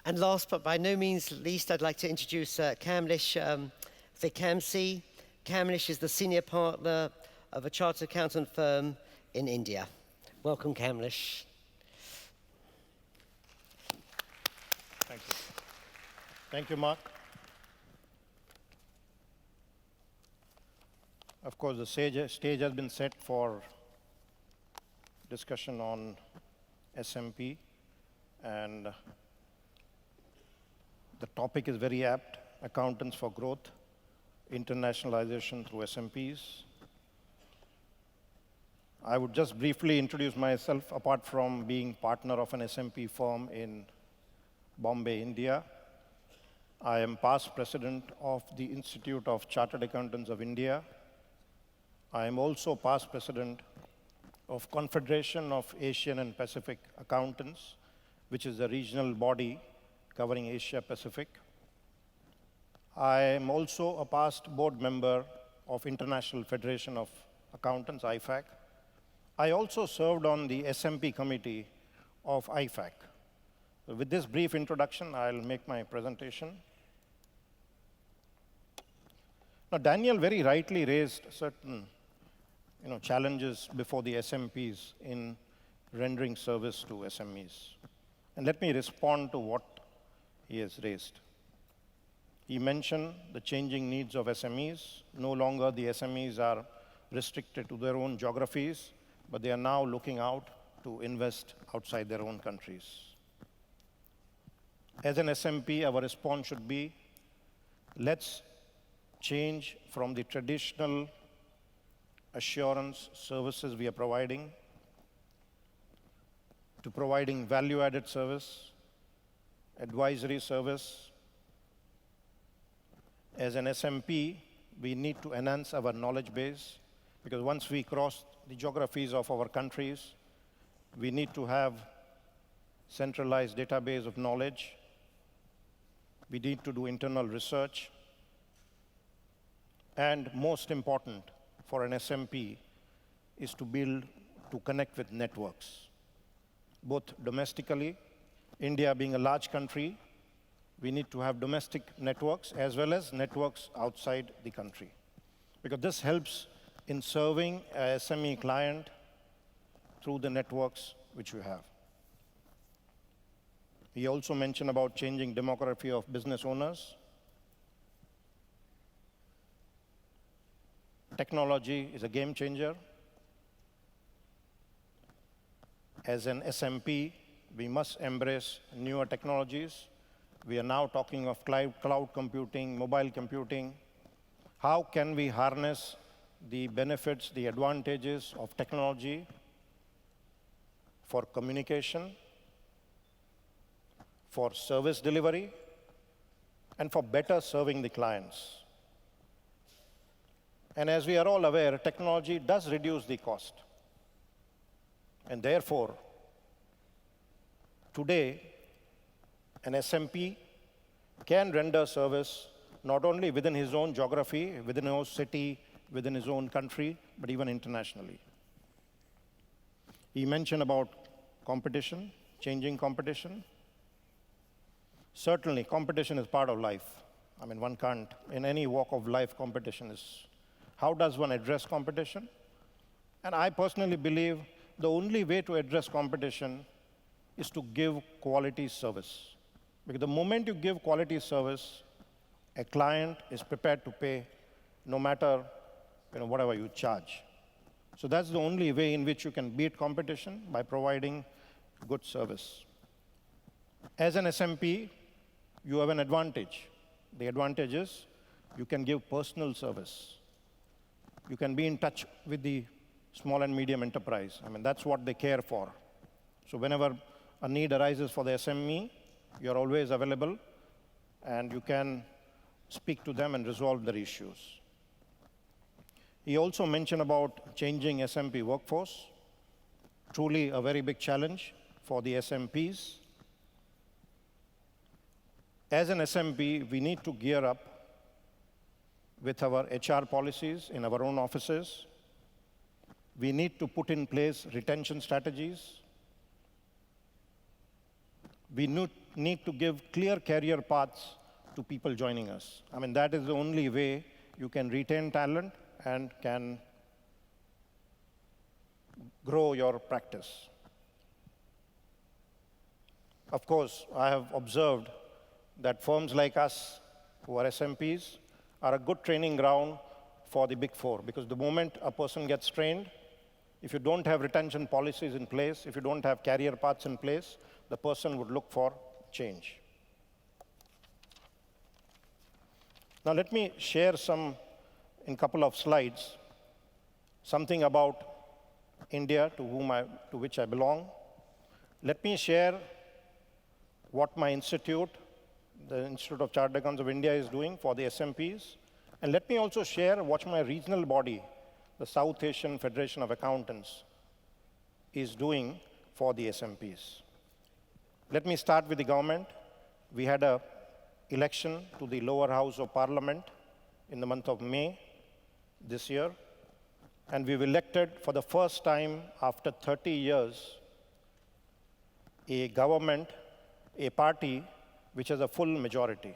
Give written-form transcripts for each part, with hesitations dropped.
And last but by no means least, I'd like to introduce Kamlesh Vikamsi. Kamlesh is the senior partner of a chartered accountant firm in India. Welcome, Kamlesh. Thank you. Thank you, Mark. Of course, the stage has been set for discussion on SMP, and the topic is very apt: accountants for growth, internationalization through SMPs. I would just briefly introduce myself. Apart from being partner of an SMP firm in Bombay, India, I am past president of the Institute of Chartered Accountants of India. I am also past president of Confederation of Asian and Pacific Accountants, which is a regional body covering Asia Pacific. I am also a past board member of International Federation of Accountants, IFAC. I also served on the SMP committee of IFAC. With this brief introduction, I'll make my presentation. Now, Daniel very rightly raised certain challenges before the SMPs in rendering service to SMEs. And let me respond to what he has raised. He mentioned the changing needs of SMEs. No longer the SMEs are restricted to their own geographies, but they are now looking out to invest outside their own countries. As an SMP, our response should be, let's change from the traditional assurance services we are providing to providing value-added service, advisory service. As an SMP, we need to enhance our knowledge base, because once we cross the geographies of our countries, we need to have centralized database of knowledge. We need to do internal research. And most important for an SMP is to connect with networks, both domestically. India being a large country, we need to have domestic networks as well as networks outside the country, because this helps in serving a SME client through the networks which we have. He also mentioned about changing demography of business owners. Technology is a game changer. As an SMP, we must embrace newer technologies. We are now talking of cloud computing, mobile computing. How can we harness the benefits, the advantages of technology for communication, for service delivery, and for better serving the clients? And as we are all aware, technology does reduce the cost. And therefore, today, an SMP can render service not only within his own geography, within his own city, within his own country, but even internationally. He mentioned about competition, changing competition. Certainly, competition is part of life. I mean, one can't, in any walk of life, competition is. How does one address competition? And I personally believe the only way to address competition is to give quality service. Because the moment you give quality service, a client is prepared to pay no matter whatever you charge. So that's the only way in which you can beat competition, by providing good service. As an SMP, you have an advantage. The advantage is you can give personal service. You can be in touch with the small and medium enterprise. I mean, that's what they care for. So whenever a need arises for the SME, you're always available, and you can speak to them and resolve their issues. He also mentioned about changing SMP workforce. Truly a very big challenge for the SMPs. As an SMP, we need to gear up with our HR policies in our own offices. We need to put in place retention strategies. We need to give clear career paths to people joining us. I mean, that is the only way you can retain talent and can grow your practice. Of course, I have observed that firms like us, who are SMPs, are a good training ground for the Big Four, because the moment a person gets trained, if you don't have retention policies in place, if you don't have career paths in place, the person would look for change. Now, let me share in a couple of slides, something about India, to which I belong. Let me share what my institute, the Institute of Chartered Accountants of India, is doing for the SMPs. And let me also share what my regional body, the South Asian Federation of Accountants, is doing for the SMPs. Let me start with the government. We had an election to the lower house of parliament in the month of May this year. And we've elected, for the first time after 30 years, a government, a party which has a full majority.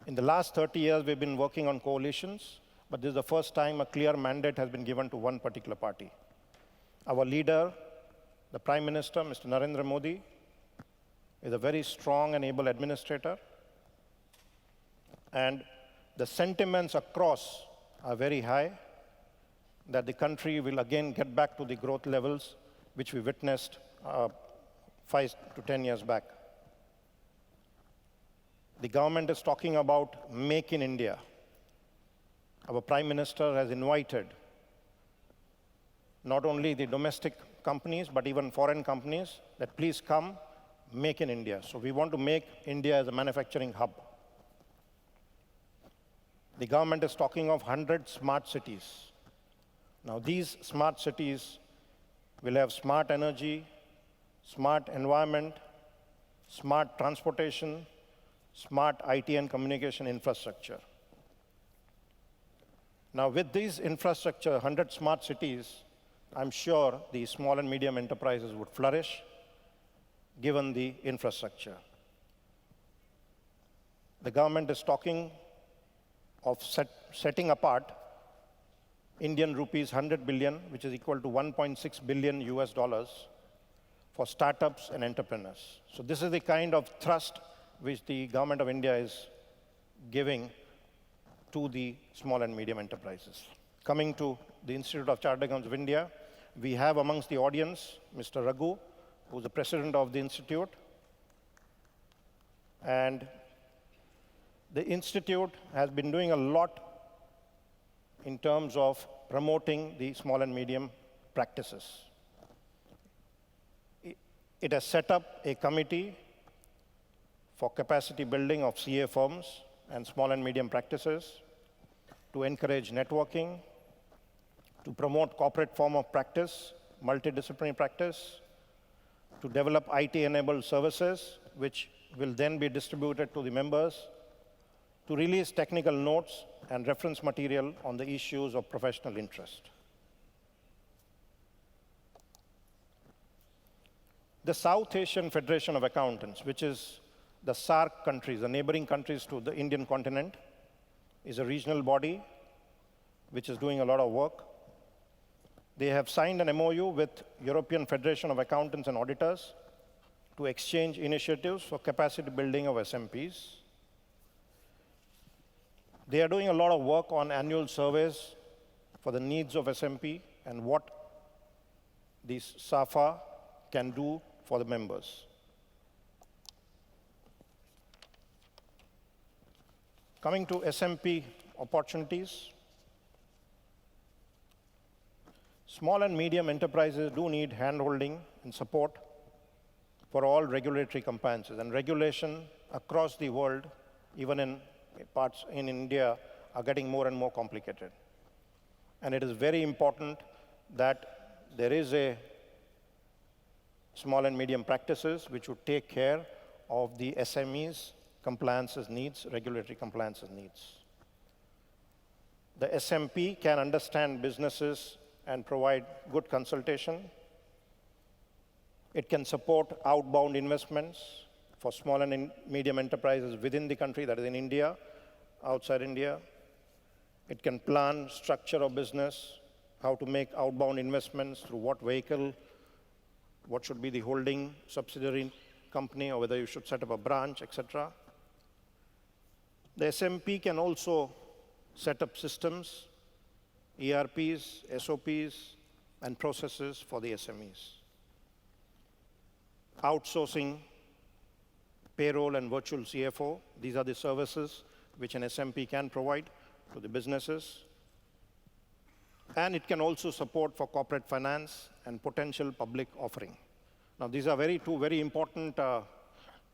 In the last 30 years, we've been working on coalitions, but this is the first time a clear mandate has been given to one particular party. Our leader, the Prime Minister, Mr. Narendra Modi, is a very strong and able administrator. And the sentiments across are very high that the country will again get back to the growth levels which we witnessed 5 to 10 years back. The government is talking about Make in India. Our Prime Minister has invited not only the domestic companies, but even foreign companies, that please come, Make in India. So we want to make India as a manufacturing hub. The government is talking of 100 smart cities. Now, these smart cities will have smart energy, smart environment, smart transportation, smart IT and communication infrastructure. Now, with these infrastructure, 100 smart cities, I'm sure the small and medium enterprises would flourish, given the infrastructure. The government is talking of setting apart Indian rupees 100 billion, which is equal to 1.6 billion US dollars, for startups and entrepreneurs. So this is the kind of thrust which the government of India is giving to the small and medium enterprises. Coming to the Institute of Chartered Accountants of India, we have amongst the audience Mr. Raghu, who's the president of the institute. And the institute has been doing a lot in terms of promoting the small and medium practices. It has set up a committee for capacity building of CA firms and small and medium practices, to encourage networking, to promote corporate form of practice, multidisciplinary practice, to develop IT-enabled services, which will then be distributed to the members, to release technical notes and reference material on the issues of professional interest. The South Asian Federation of Accountants, which is the SAARC countries, the neighboring countries to the Indian continent, is a regional body which is doing a lot of work. They have signed an MOU with European Federation of Accountants and Auditors to exchange initiatives for capacity building of SMPs. They are doing a lot of work on annual surveys for the needs of SMP and what the SAFA can do for the members. Coming to SMP opportunities, small and medium enterprises do need handholding and support for all regulatory compliances. And regulation across the world, even in parts in India, are getting more and more complicated. And it is very important that there is a small and medium practices which would take care of the SMEs' compliances needs, regulatory compliances needs. The SMP can understand businesses and provide good consultation. It can support outbound investments for small and medium enterprises within the country, that is in India, outside India. It can plan structure of business, how to make outbound investments, through what vehicle, what should be the holding subsidiary company, or whether you should set up a branch, etc. The SMP can also set up systems, ERPs, SOPs, and processes for the SMEs. Outsourcing, payroll, and virtual CFO, these are the services which an SMP can provide to the businesses. And it can also support for corporate finance and potential public offering. Now, these are two very important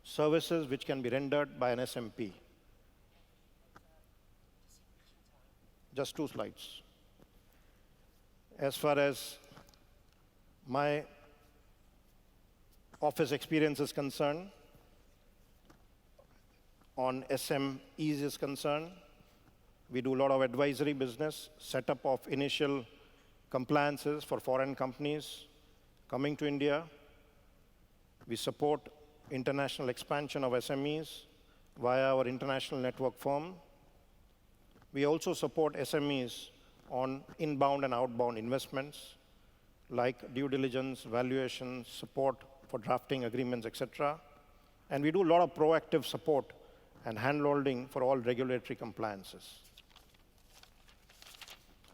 services which can be rendered by an SMP. Just 2 slides. As far as my office experience is concerned, on SMEs is concerned, we do a lot of advisory business, setup of initial compliances for foreign companies coming to India. We support international expansion of SMEs via our international network firm. We also support SMEs on inbound and outbound investments, like due diligence, valuation, support for drafting agreements, etc. And we do a lot of proactive support and hand-holding for all regulatory compliances.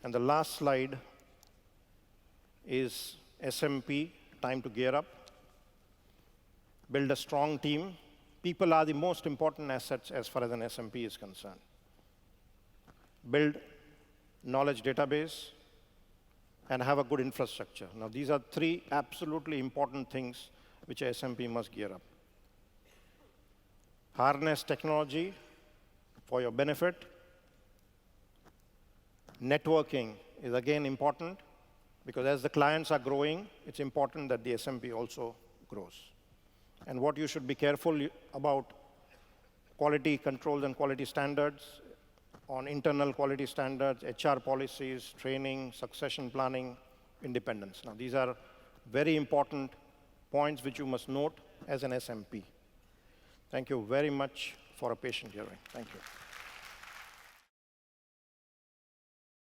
And the last slide is SMP, time to gear up. Build a strong team. People are the most important assets as far as an SMP is concerned. Build knowledge database and have a good infrastructure. Now, these are 3 absolutely important things which a SMP must gear up. Harness technology for your benefit. Networking is again important, because as the clients are growing, it's important that the SMP also grows. And what you should be careful about: quality controls and quality standards, on internal quality standards, HR policies, training, succession planning, independence. Now, these are very important points which you must note as an SMP. Thank you very much for a patient hearing. Thank you.